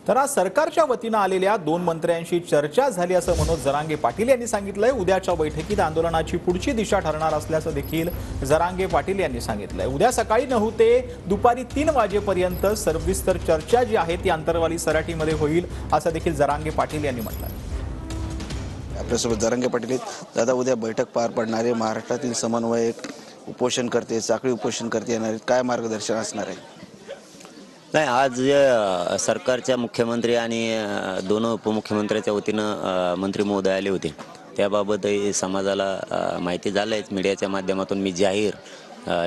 तर आज सरकारच्या वतीनं आलेल्या 2 मंत्र्यांशी चर्चा झाली असं मनोज जरांगे पाटील यांनी सांगितलंय। उद्याच्या बैठकीत आंदोलनाची पुढची दिशा ठरणार असल्याचं देखील जरांगे पाटील यांनी सांगितलंय। उद्या सकाळी 9 ते दुपारी 3 वाजेपर्यंत सविस्तर चर्चा जी आहे ती आंतरवाली सराटीमध्ये होईल असं देखील जरांगे पाटील यांनी म्हटलंय। आपल्यासोबत जरांगे पाटील दादा, उद्या बैठक पार पडणारे महाराष्ट्रातील समन्वयक उपोषणकर्ते साखळी उपोषणकर्ते येणार काय मार्गदर्शन असणार आहे? नाही, आज सरकारच्या मुख्यमंत्री आणि दोन उपमुख्यमंत्र्यांच्या वतीनं मंत्री महोदय आले होते। त्याबाबत समाजाला माहिती झालं आहे। मीडियाच्या माध्यमातून मी जाहीर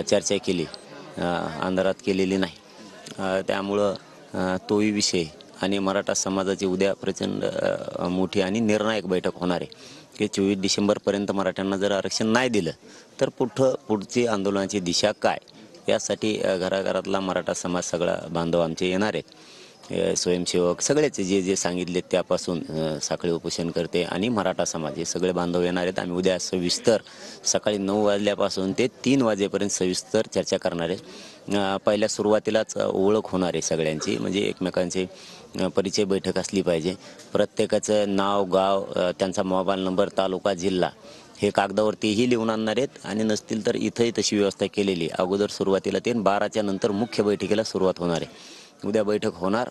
चर्चा केली, अंधारात केलेली नाही। त्यामुळं तोही विषय आणि मराठा समाजाची उद्या प्रचंड मोठी आणि निर्णायक बैठक होणार आहे की 24 डिसेंबरपर्यंत मराठ्यांना जर आरक्षण नाही दिलं तर पुढची आंदोलनाची दिशा काय, यासाठी घराघरातला मराठा समाज सगळा बांधव आमचे येणार आहेत। स्वयंसेवक सगळेच जे सांगितले त्यापासून साखळी उपोषण करते आणि मराठा समाज हे सगळे बांधव येणार आहेत। आम्ही उद्या सविस्तर सकाळी 9 वाजल्यापासून ते 3 वाजेपर्यंत सविस्तर चर्चा करणार आहे। पहिल्या सुरुवातीलाच ओळख होणार आहे सगळ्यांची, म्हणजे एकमेकांचे परिचय बैठक असली पाहिजे। प्रत्येकाचं नाव, गाव, त्यांचा मोबाईल नंबर, तालुका, जिल्हा हे कागदावरतीही लिहून आणणार आहेत आणि नसतील तर इथंही तशी व्यवस्था केलेली। अगोदर सुरुवातीला 12च्या नंतर मुख्य बैठकीला सुरुवात होणार आहे। उद्या बैठक होणार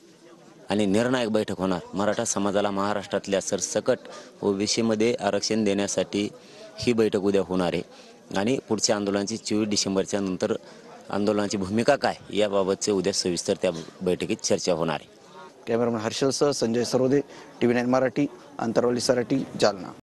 आणि निर्णायक बैठक होणार। मराठा समाजाला महाराष्ट्रातल्या सरसकट ओबीसीमध्ये आरक्षण देण्यासाठी ही बैठक उद्या होणार आहे आणि पुढच्या आंदोलनाची 24 डिसेंबरच्या नंतर आंदोलनाची भूमिका काय याबाबतचे उद्या सविस्तर त्या बैठकीत चर्चा होणार आहे। कॅमेरामन हर्षलसह संजय सरोदे, TV9 मराठी, आंतरवाली सराटी, जालना।